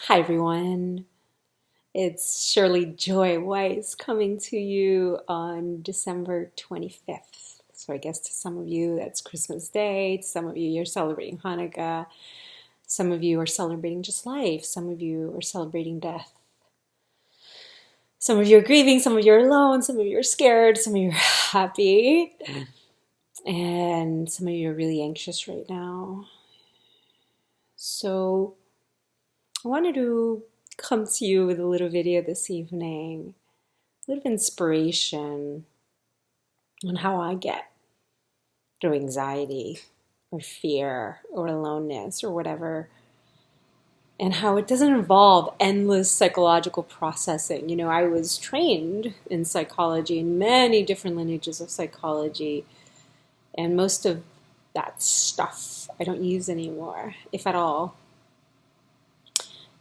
Hi everyone, it's Shirley Joy Weiss coming to you on December 25th. So I guess to some of you that's Christmas Day, to some of you you're celebrating Hanukkah, some of you are celebrating just life, some of you are celebrating death. Some of you are grieving, some of you are alone, some of you are scared, some of you are happy, and some of you are really anxious right now. So I wanted to come to you with a little video this evening, a little inspiration on how I get through anxiety or fear or aloneness or whatever, and how it doesn't involve endless psychological processing. You know, I was trained in psychology, in many different lineages of psychology, and most of that stuff I don't use anymore, if at all.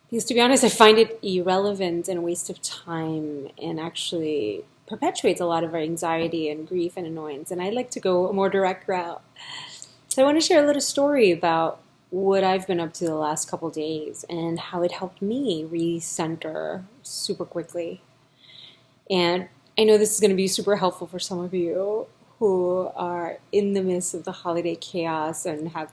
Because to be honest, I find it irrelevant and a waste of time and actually perpetuates a lot of our anxiety and grief and annoyance. And I'd like to go a more direct route. So I want to share a little story about what I've been up to the last couple days and how it helped me recenter super quickly. And I know this is going to be super helpful for some of you who are in the midst of the holiday chaos and have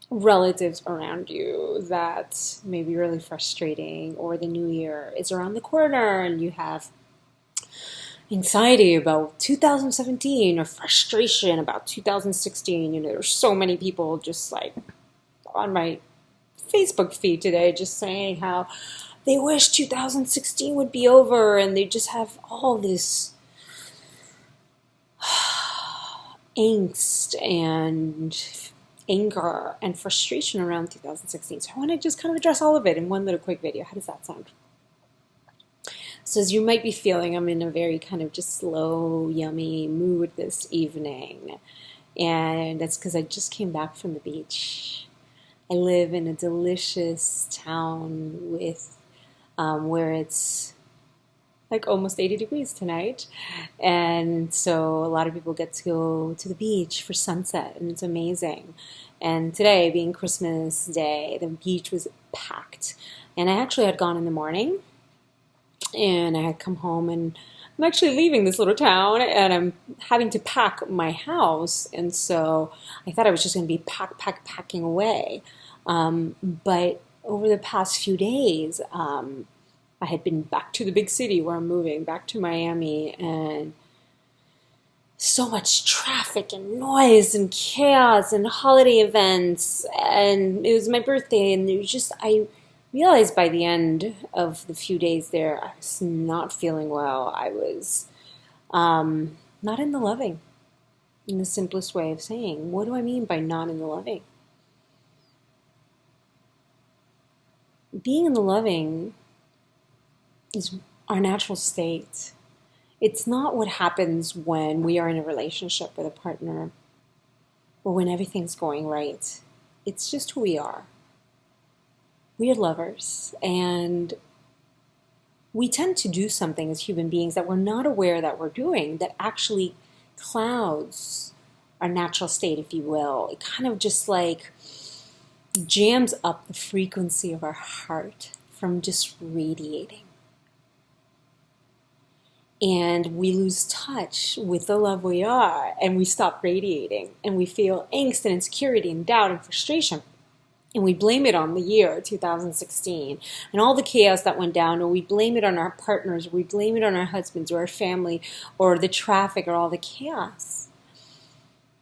relatives around you that may be really frustrating, or the new year is around the corner and you have anxiety about 2017 or frustration about 2016. You know, there's so many people just like on my Facebook feed today just saying how they wish 2016 would be over, and they just have all this angst and anger and frustration around 2016. So I want to just kind of address all of it in one little quick video. How does that sound? So as you might be feeling, I'm in a very kind of just slow, yummy mood this evening. And that's because I just came back from the beach. I live in a delicious town with where it's like almost 80 degrees tonight. And so a lot of people get to go to the beach for sunset, and it's amazing. And today, being Christmas Day, the beach was packed. And I actually had gone in the morning, and I had come home, and I'm actually leaving this little town, and I'm having to pack my house. And so I thought I was just going to be packing away. But over the past few days, I had been back to the big city where I'm moving, back to Miami, and so much traffic and noise and chaos and holiday events. And it was my birthday, and it was just, I realized by the end of the few days there, I was not feeling well. I was not in the loving, in the simplest way of saying. What do I mean by not in the loving? Being in the loving is our natural state. It's not what happens when we are in a relationship with a partner or when everything's going right. It's just who we are. We are lovers, and we tend to do something as human beings that we're not aware that we're doing that actually clouds our natural state, if you will. It kind of just like jams up the frequency of our heart from just radiating. And we lose touch with the love we are, and we stop radiating, and we feel angst and insecurity and doubt and frustration, and we blame it on the year 2016 and all the chaos that went down, or we blame it on our partners, or we blame it on our husbands or our family or the traffic or all the chaos.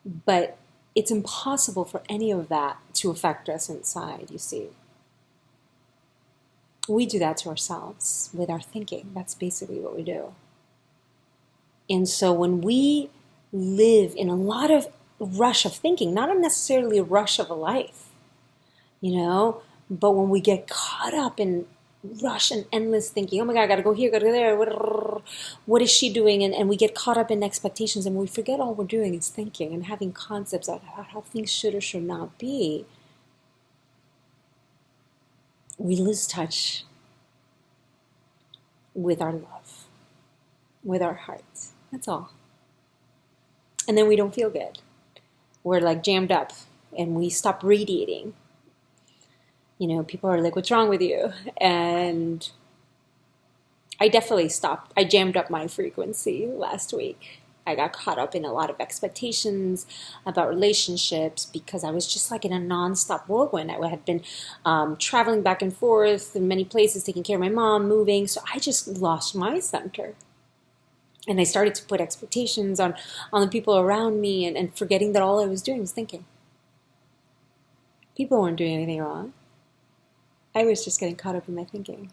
But it's impossible for any of that to affect us inside, you see. We do that to ourselves with our thinking. That's basically what we do. And so when we live in a lot of rush of thinking, not necessarily a rush of a life, you know, but when we get caught up in rush and endless thinking, oh my God, I gotta go here, gotta go there, what is she doing? And we get caught up in expectations, and we forget all we're doing is thinking and having concepts about how things should or should not be. We lose touch with our love, with our hearts. That's all. And then we don't feel good. We're like jammed up, and we stop radiating. People are like, what's wrong with you? And I definitely stopped. I jammed up my frequency last week. I got caught up in a lot of expectations about relationships because I was just like in a nonstop whirlwind. I had been traveling back and forth in many places, taking care of my mom, moving. So I just lost my center. And I started to put expectations on the people around me and forgetting that all I was doing was thinking. People weren't doing anything wrong. I was just getting caught up in my thinking.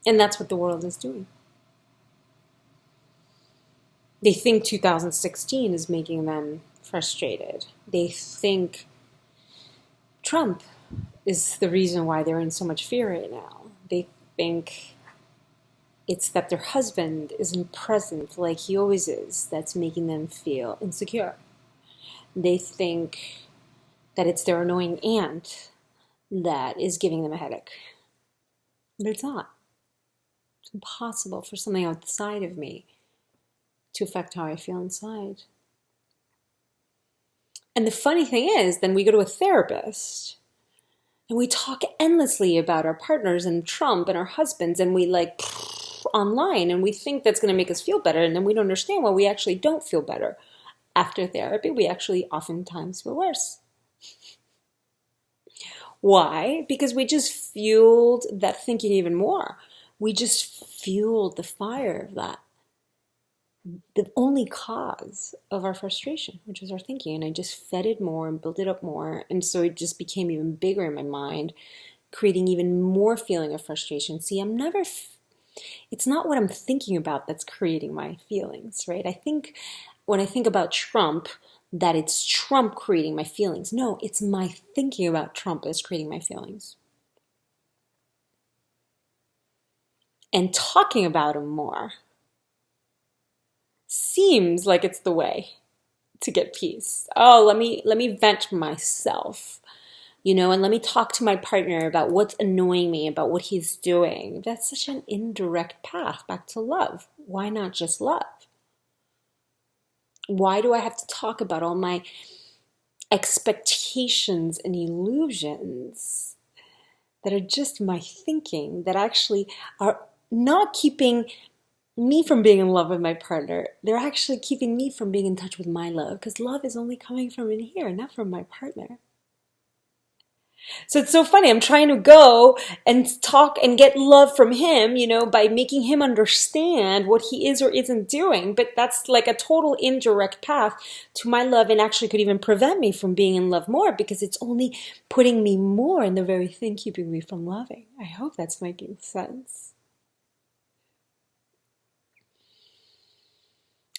And that's what the world is doing. They think 2016 is making them frustrated. They think Trump is the reason why they're in so much fear right now. They think it's that their husband isn't present like he always is that's making them feel insecure. They think that it's their annoying aunt that is giving them a headache. But it's not. It's impossible for something outside of me to affect how I feel inside. And the funny thing is, then we go to a therapist and we talk endlessly about our partners and Trump and our husbands, and we like online, and we think that's going to make us feel better, and then we don't understand why we actually don't feel better. After therapy, we actually oftentimes feel worse. Why? Because we just fueled that thinking even more. We just fueled the fire of that. The only cause of our frustration, which was our thinking. And I just fed it more and built it up more. And so it just became even bigger in my mind, creating even more feeling of frustration. See, it's not what I'm thinking about that's creating my feelings, right? I think when I think about Trump, that it's Trump creating my feelings. No, it's my thinking about Trump that's creating my feelings. And talking about him more seems like it's the way to get peace. Oh, let me vent myself, and let me talk to my partner about what's annoying me, about what he's doing. That's such an indirect path back to love. Why not just love? Why do I have to talk about all my expectations and illusions that are just my thinking, that actually are not keeping me from being in love with my partner? They're actually keeping me from being in touch with my love, because love is only coming from in here, not from my partner. So it's so funny. I'm trying to go and talk and get love from him, by making him understand what he is or isn't doing. But that's like a total indirect path to my love, and actually could even prevent me from being in love more, because it's only putting me more in the very thing keeping me from loving. I hope that's making sense.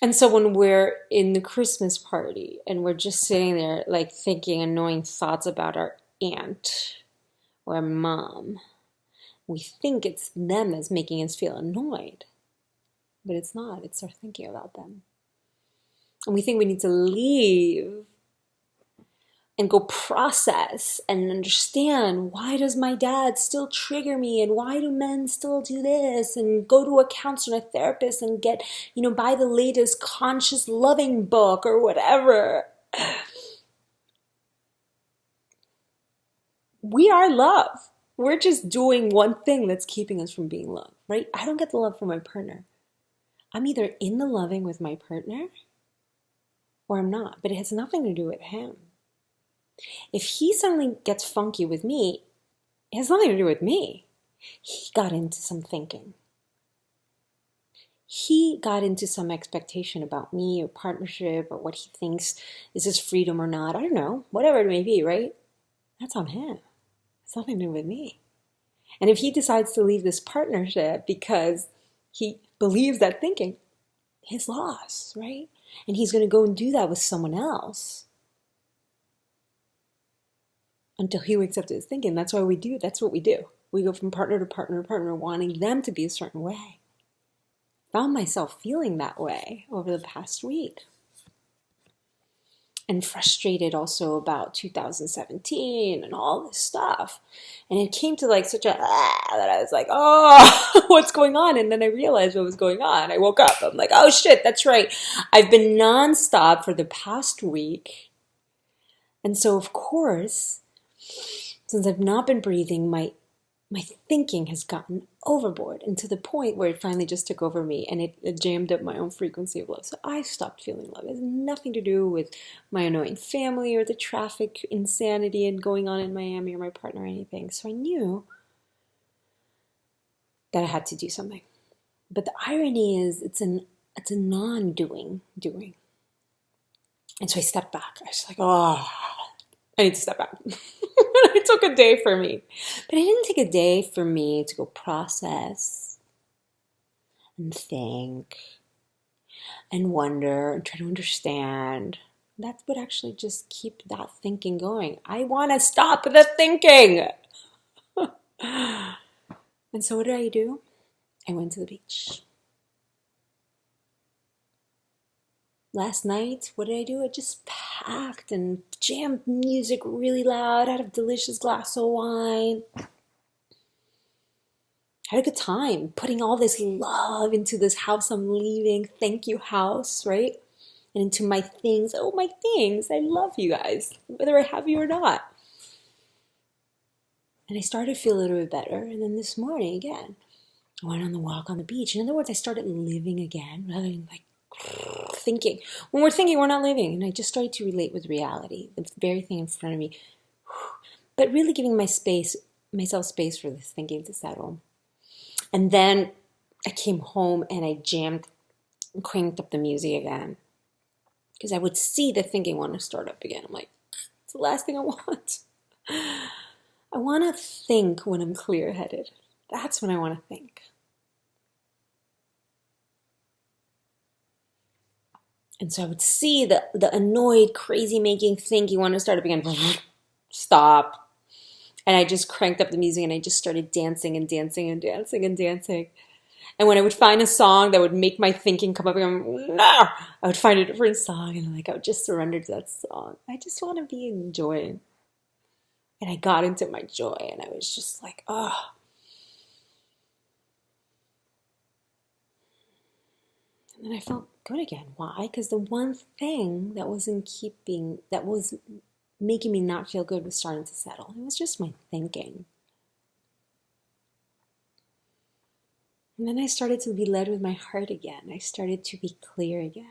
And so when we're in the Christmas party and we're just sitting there like thinking annoying thoughts about our aunt or mom, we think it's them that's making us feel annoyed. But it's not. It's our thinking about them. And we think we need to leave and go process and understand, why does my dad still trigger me, and why do men still do this, and go to a counselor, a therapist, and get, buy the latest conscious loving book or whatever. We are love. We're just doing one thing that's keeping us from being loved, right? I don't get the love from my partner. I'm either in the loving with my partner or I'm not, but it has nothing to do with him. If he suddenly gets funky with me, it has nothing to do with me. He got into some thinking. He got into some expectation about me or partnership or what he thinks is his freedom or not. I don't know, whatever it may be, right? That's on him. It's nothing to do with me. And if he decides to leave this partnership because he believes that thinking, his loss, right? And he's going to go and do that with someone else until he wakes up to his thinking. That's why we do. That's what we do. We go from partner to partner to partner, wanting them to be a certain way. Found myself feeling that way over the past week. And frustrated also about 2017 and all this stuff. And it came to like such a, that I was like, oh, what's going on? And then I realized what was going on. I woke up. I'm like, oh shit, that's right. I've been nonstop for the past week And so, of course, since I've not been breathing, my thinking has gotten overboard, and to the point where it finally just took over me, and it jammed up my own frequency of love. So I stopped feeling love. It has nothing to do with my annoying family or the traffic insanity and going on in Miami or my partner or anything. So I knew that I had to do something. But the irony is it's a non-doing doing. And so I stepped back. I was like, oh, I need to step back. It took a day for me. But it didn't take a day for me to go process and think and wonder and try to understand. That would actually just keep that thinking going. I want to stop the thinking. And so what did I do? I went to the beach. Last night, what did I do? I just packed and jammed music really loud, had a delicious glass of wine. Had a good time putting all this love into this house I'm leaving. Thank you, house, right? And into my things. Oh, my things. I love you guys, whether I have you or not. And I started to feel a little bit better. And then this morning, again, I went on the walk on the beach. In other words, I started living again rather than like thinking. When we're thinking, we're not living. And I just started to relate with reality, the very thing in front of me. But really giving myself space for this thinking to settle. And then I came home and I cranked up the music again. Because I would see the thinking want to start up again. I'm like, it's the last thing I want. I want to think when I'm clear-headed. That's when I want to think. And so I would see the annoyed, crazy-making thinking want to start up again. Stop. And I just cranked up the music and I just started dancing and dancing and dancing and dancing. And when I would find a song that would make my thinking come up again, no! I would find a different song and I would just surrender to that song. I just want to be enjoying. And I got into my joy and I was just like, oh. And then I felt good again. Why? Because the one thing that was making me not feel good was starting to settle. It was just my thinking. And then I started to be led with my heart again. I started to be clear again.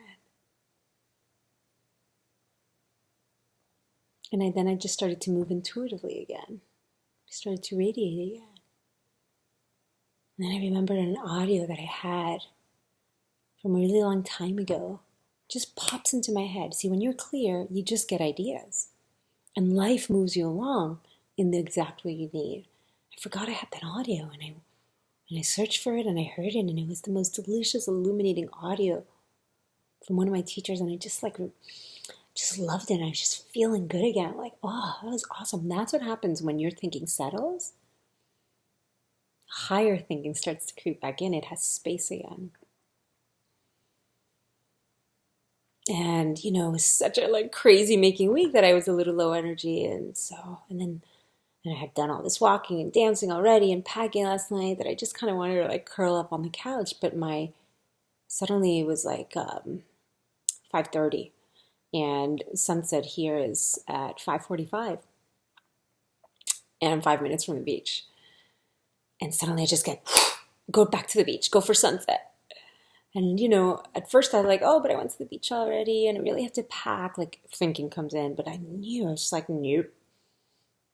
And then I just started to move intuitively again. I started to radiate again. And then I remembered an audio that I had from a really long time ago. It just pops into my head. See, when you're clear, you just get ideas. And life moves you along in the exact way you need. I forgot I had that audio and I searched for it and I heard it and it was the most delicious, illuminating audio from one of my teachers and I just loved it and I was just feeling good again. Like, oh, that was awesome. That's what happens when your thinking settles. Higher thinking starts to creep back in. It has space again. And, it was such a crazy making week that I was a little low energy. And then I had done all this walking and dancing already and packing last night that I just kind of wanted to curl up on the couch. But suddenly it was 5:30 and sunset here is at 5:45 and I'm 5 minutes from the beach. And suddenly I just go back to the beach, go for sunset. And, at first I was like, oh, but I went to the beach already and I really have to pack. Thinking comes in, but I knew, I was just like, nope.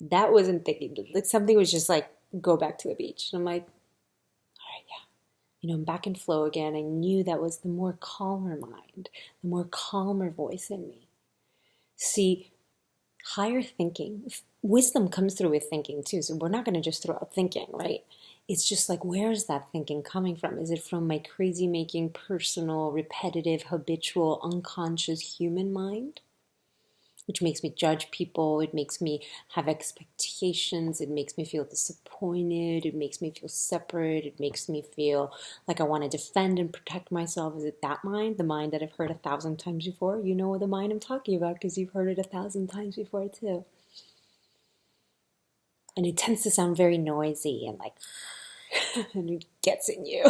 That wasn't thinking. Something was just go back to the beach. And I'm like, all right, yeah. I'm back in flow again. I knew that was the more calmer mind, the more calmer voice in me. See, higher thinking, wisdom comes through with thinking too. So we're not going to just throw out thinking, right? It's just where is that thinking coming from? Is it from my crazy making, personal, repetitive, habitual, unconscious human mind? Which makes me judge people. It makes me have expectations. It makes me feel disappointed. It makes me feel separate. It makes me feel like I want to defend and protect myself. Is it that mind? The mind that I've heard 1,000 times before? You know the mind I'm talking about because you've heard it 1,000 times before too. And it tends to sound very noisy and and it gets in you.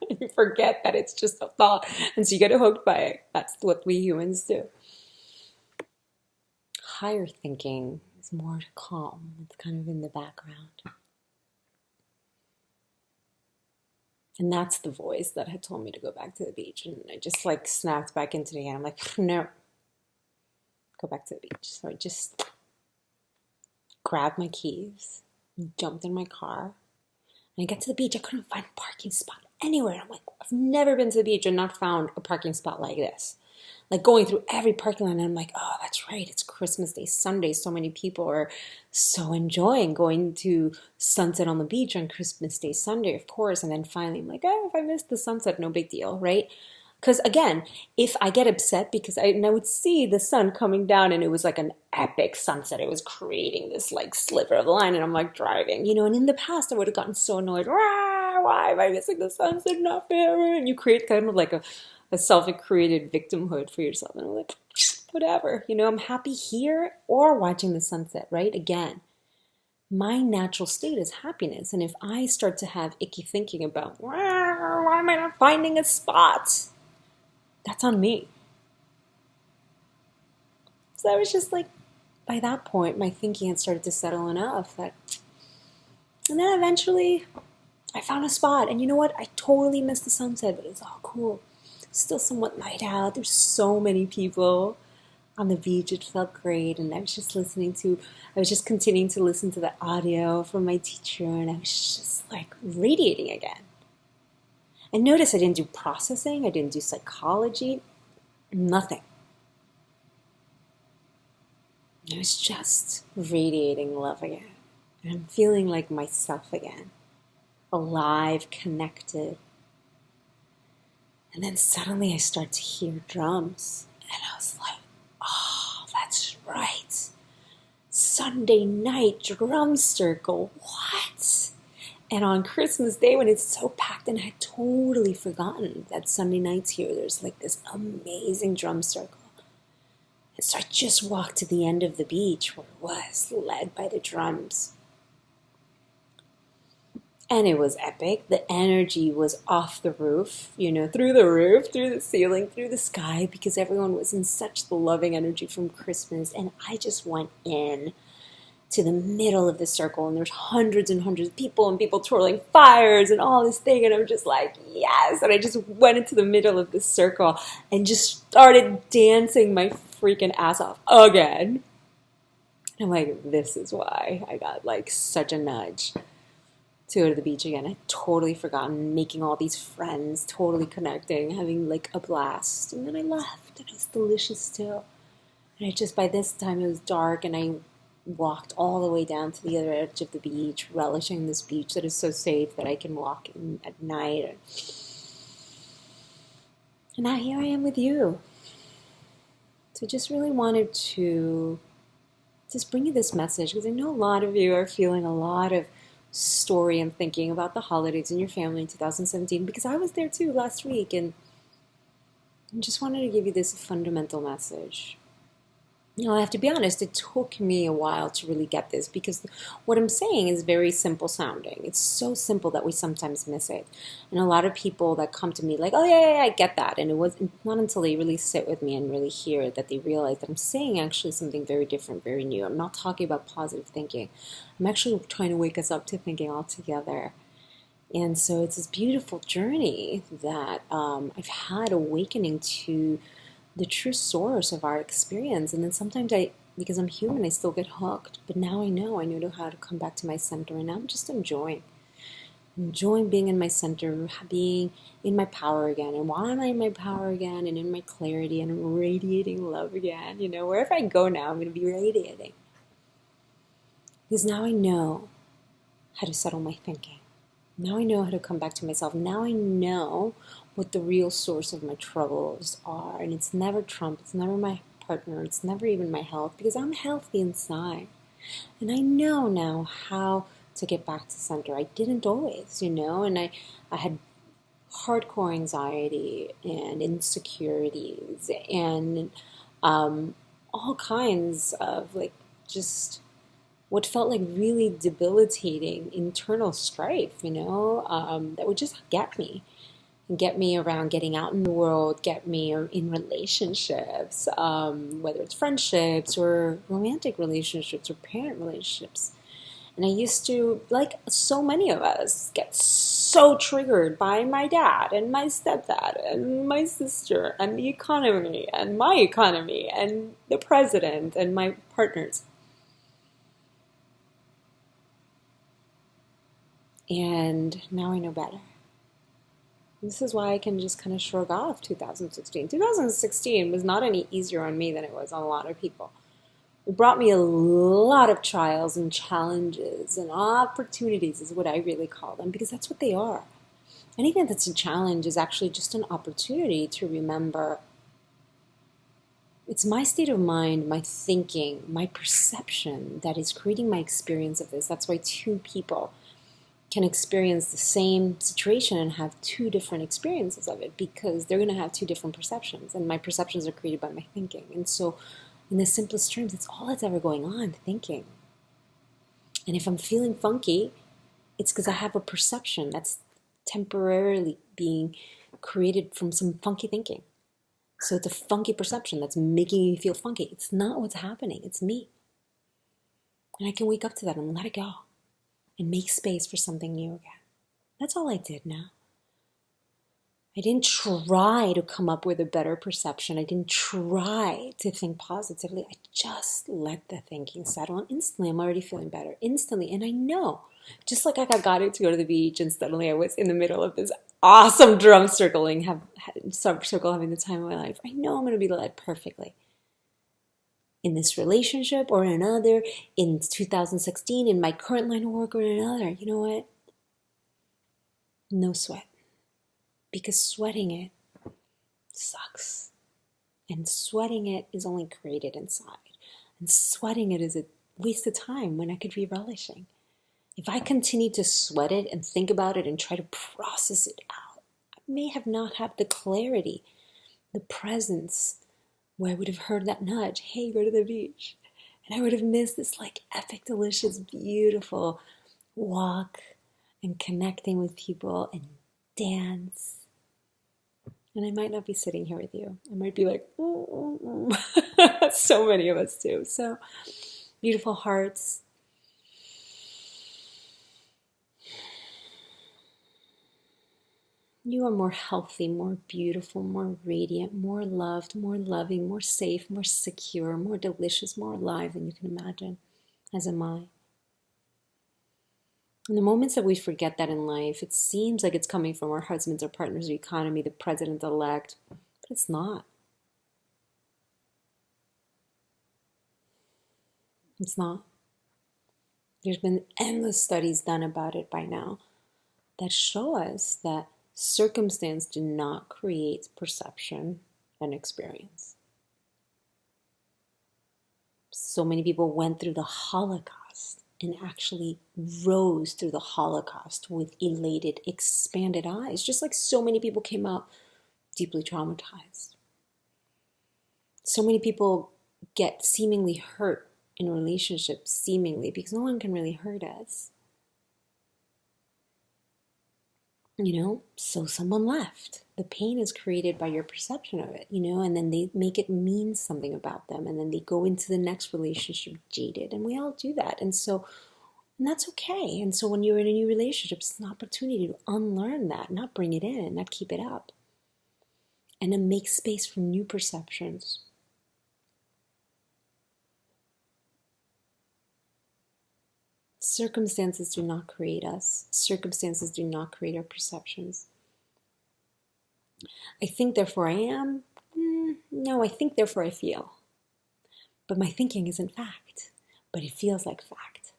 You forget that it's just a thought. And so you get hooked by it. That's what we humans do. higher thinking is more calm. It's kind of in the background. And that's the voice that had told me to go back to the beach. And I just like snapped back into the game. I'm like, no, go back to the beach. So I just grabbed my keys, jumped in my car, and I get to the beach. I couldn't find a parking spot anywhere. I'm like, I've never been to the beach and not found a parking spot like this. Like going through every parking lot, and I'm like, oh, that's right. It's Christmas Day, Sunday. So many people are so enjoying going to sunset on the beach on Christmas Day, Sunday, of course. And then finally, I'm like, oh, if I missed the sunset, no big deal, right? Because again, if I get upset because I would see the sun coming down and it was like an epic sunset. It was creating this like sliver of the line and I'm like driving, and in the past I would have gotten so annoyed. Why am I missing the sunset? Not fair. And you create kind of like a self-created victimhood for yourself. And I'm like, whatever, I'm happy here or watching the sunset, right? Again, my natural state is happiness. And if I start to have icky thinking about, why am I not finding a spot? That's on me. So I was just like, by that point, my thinking had started to settle enough that, and then eventually I found a spot. And you know what? I totally missed the sunset, but it was all cool. Still somewhat light out. There's so many people on the beach. It felt great. And I was just continuing to listen to the audio from my teacher. And I was just like radiating again. And notice I didn't do processing. I didn't do psychology. Nothing. I was just radiating love again. And I'm feeling like myself again. Alive, connected. And then suddenly I start to hear drums. And I was like, oh, that's right. Sunday night drum circle. What? And on Christmas Day when it's so packed, and I had totally forgotten that Sunday nights here, there's like this amazing drum circle. And so I just walked to the end of the beach where it was, led by the drums. And it was epic. The energy was off the roof, through the roof, through the ceiling, through the sky, because everyone was in such the loving energy from Christmas. And I just went in to the middle of the circle, and there's hundreds and hundreds of people, and people twirling fires and all this thing. And I'm just like, yes. And I just went into the middle of the circle and just started dancing my freaking ass off again. And I'm like, this is why I got like such a nudge to go to the beach again. I'd totally forgotten, making all these friends, totally connecting, having like a blast. And then I left, and it was delicious too. And by this time it was dark, and I walked all the way down to the other edge of the beach, relishing this beach that is so safe that I can walk in at night. And now here I am with you. So just really wanted to just bring you this message, because I know a lot of you are feeling a lot of story and thinking about the holidays in your family in 2017, because I was there too last week, and I just wanted to give you this fundamental message. I have to be honest, it took me a while to really get this, because what I'm saying is very simple sounding. It's so simple that we sometimes miss it. And a lot of people that come to me like, oh yeah, I get that. And it was not until they really sit with me and really hear it that they realize that I'm saying actually something very different, very new. I'm not talking about positive thinking. I'm actually trying to wake us up to thinking altogether. And so it's this beautiful journey that I've had, awakening to the true source of our experience. And then sometimes because I'm human, I still get hooked. But now I know how to come back to my center. And now I'm just enjoying being in my center, being in my power again. And why am I in my power again and in my clarity and radiating love again? Wherever I go now, I'm going to be radiating. Because now I know how to settle my thinking. Now I know how to come back to myself. Now I know what the real source of my troubles are. And it's never Trump. It's never my partner. It's never even my health, because I'm healthy inside. And I know now how to get back to center. I didn't always, and I had hardcore anxiety and insecurities and all kinds of just what felt like really debilitating internal strife, that would just get me. and get me around getting out in the world, get me in relationships, whether it's friendships or romantic relationships or parent relationships. And I used to, like so many of us, get so triggered by my dad and my stepdad and my sister and the economy and my economy and the president and my partners. And now I know better. This is why I can just kind of shrug off 2016. 2016 was not any easier on me than it was on a lot of people. It brought me a lot of trials and challenges and opportunities is what I really call them, because that's what they are. Anything that's a challenge is actually just an opportunity to remember it's my state of mind, my thinking, my perception that is creating my experience of this. That's why two people can experience the same situation and have two different experiences of it, because they're going to have two different perceptions, and my perceptions are created by my thinking. And so in the simplest terms, it's all that's ever going on, thinking. And if I'm feeling funky, it's because I have a perception that's temporarily being created from some funky thinking. So it's a funky perception that's making me feel funky. It's not what's happening, it's me. And I can wake up to that and let it go and make space for something new again. That's all I did now. I didn't try to come up with a better perception. I didn't try to think positively. I just let the thinking settle, and instantly I'm already feeling better. Instantly. And I know, just like I got to go to the beach and suddenly I was in the middle of this awesome drum circling, having the time of my life. I know I'm going to be led perfectly. In this relationship or in another, in 2016, in my current line of work or in another. You know what? No sweat. Because sweating it sucks. And sweating it is only created inside. And sweating it is a waste of time when I could be relishing. If I continue to sweat it and think about it and try to process it out, I may have not had the clarity, the presence, where I would have heard that nudge, hey, go to the beach. And I would have missed this like epic, delicious, beautiful walk and connecting with people and dance. And I might not be sitting here with you. I might be like, so many of us do. So beautiful hearts. You are more healthy, more beautiful, more radiant, more loved, more loving, more safe, more secure, more delicious, more alive than you can imagine, as am I. In the moments that we forget that in life, it seems like it's coming from our husbands or partners, the economy, the president-elect, but it's not. It's not. There's been endless studies done about it by now that show us that circumstance do not create perception and experience. So many people went through the Holocaust and actually rose through the Holocaust with elated, expanded eyes, just like so many people came out deeply traumatized. So many people get seemingly hurt in relationships, seemingly, because no one can really hurt us. So someone left. The pain is created by your perception of it, and then they make it mean something about them, and then they go into the next relationship jaded, and we all do that. And that's okay. And so when you're in a new relationship, it's an opportunity to unlearn that, not bring it in, not keep it up, and then make space for new perceptions. Circumstances do not create us. Circumstances do not create our perceptions. I think, therefore I am. No, I think, therefore I feel. But my thinking isn't fact. But it feels like fact.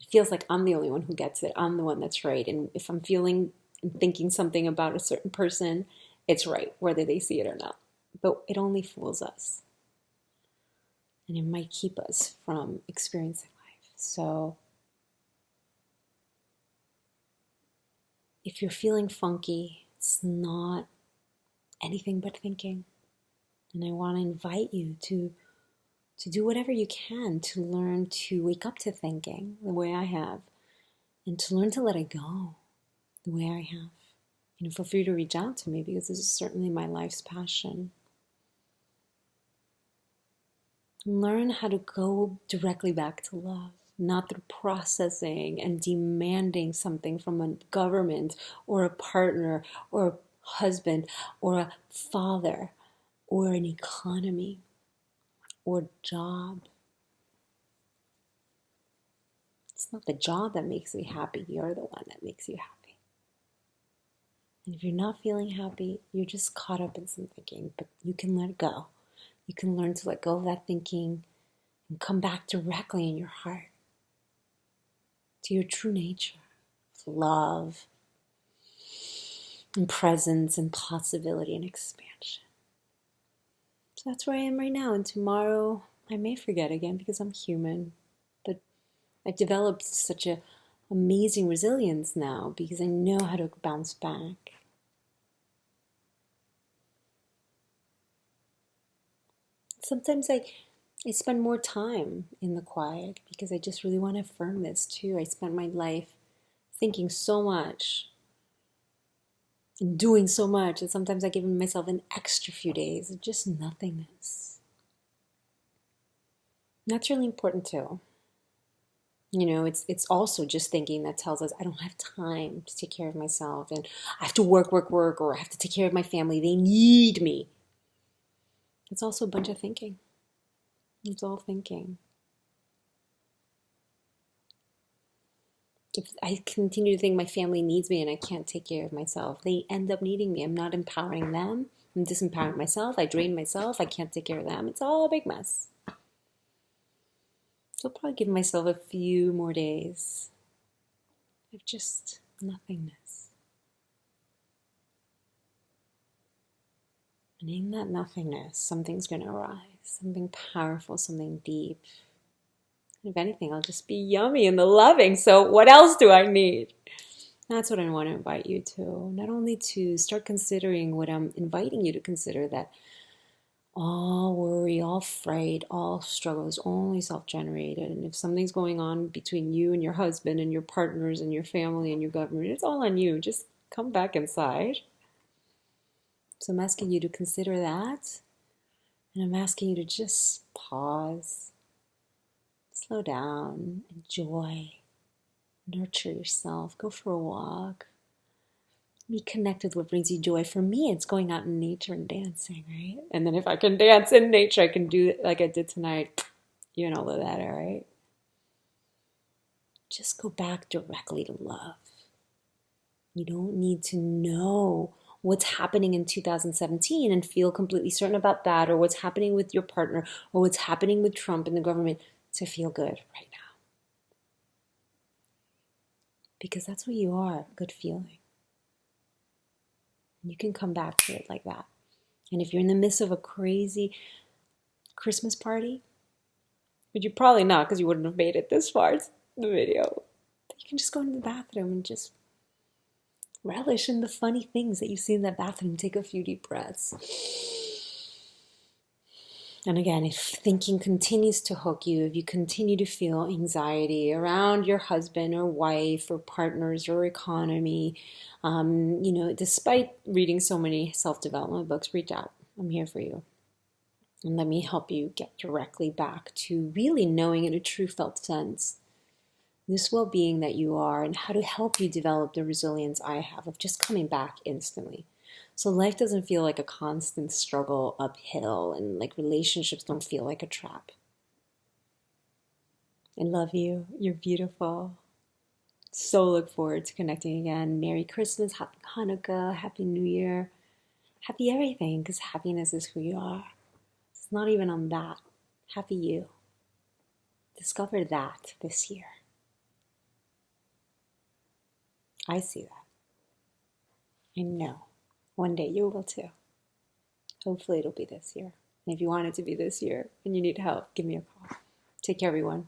It feels like I'm the only one who gets it. I'm the one that's right. And if I'm feeling and thinking something about a certain person, it's right, whether they see it or not. But it only fools us. And it might keep us from experiencing life. So if you're feeling funky, it's not anything but thinking. And I want to invite you to do whatever you can to learn to wake up to thinking the way I have, and to learn to let it go the way I have. Feel free to reach out to me because this is certainly my life's passion. Learn how to go directly back to love, not through processing and demanding something from a government or a partner or a husband or a father or an economy or job. It's not the job that makes me happy. You're the one that makes you happy. And if you're not feeling happy, you're just caught up in some thinking, but you can let it go. You can learn to let go of that thinking and come back directly in your heart to your true nature of love and presence and possibility and expansion. So that's where I am right now. And tomorrow I may forget again because I'm human. But I've developed such an amazing resilience now because I know how to bounce back. Sometimes I spend more time in the quiet because I just really want to affirm this too. I spent my life thinking so much and doing so much, and sometimes I give myself an extra few days of just nothingness. And that's really important too. It's also just thinking that tells us I don't have time to take care of myself, and I have to work, or I have to take care of my family. They need me. It's also a bunch of thinking. It's all thinking. If I continue to think my family needs me and I can't take care of myself, they end up needing me. I'm not empowering them. I'm disempowering myself. I drain myself. I can't take care of them. It's all a big mess. So I'll probably give myself a few more days of just nothingness. And in that nothingness, something's going to arise. Something powerful, something deep. And if anything, I'll just be yummy in the loving. So what else do I need? That's what I want to invite you to. Not only to start considering what I'm inviting you to consider, that all worry, all fright, all struggle is only self-generated. And if something's going on between you and your husband and your partners and your family and your government, it's all on you. Just come back inside. So I'm asking you to consider that. And I'm asking you to just pause, slow down, enjoy, nurture yourself, go for a walk. Be connected with what brings you joy. For me, it's going out in nature and dancing, right? And then if I can dance in nature, I can do it like I did tonight. You know that, all right? Just go back directly to love. You don't need to know what's happening in 2017 and feel completely certain about that, or what's happening with your partner, or what's happening with Trump and the government to feel good right now. Because that's what you are, good feeling. You can come back to it like that. And if you're in the midst of a crazy Christmas party, which you probably not because you wouldn't have made it this far in the video, but you can just go into the bathroom and just relish in the funny things that you see in that bathroom. Take a few deep breaths. And again, if thinking continues to hook you, if you continue to feel anxiety around your husband or wife or partners or economy, despite reading so many self-development books, reach out. I'm here for you. And let me help you get directly back to really knowing in a true felt sense this well-being that you are, and how to help you develop the resilience I have of just coming back instantly. So life doesn't feel like a constant struggle uphill, and like relationships don't feel like a trap. I love you. You're beautiful. So look forward to connecting again. Merry Christmas, Happy Hanukkah, Happy New Year, happy everything, because happiness is who you are. It's not even on that. Happy you. Discover that this year. I see that. I know. One day you will too. Hopefully it'll be this year. And if you want it to be this year and you need help, give me a call. Take care, everyone.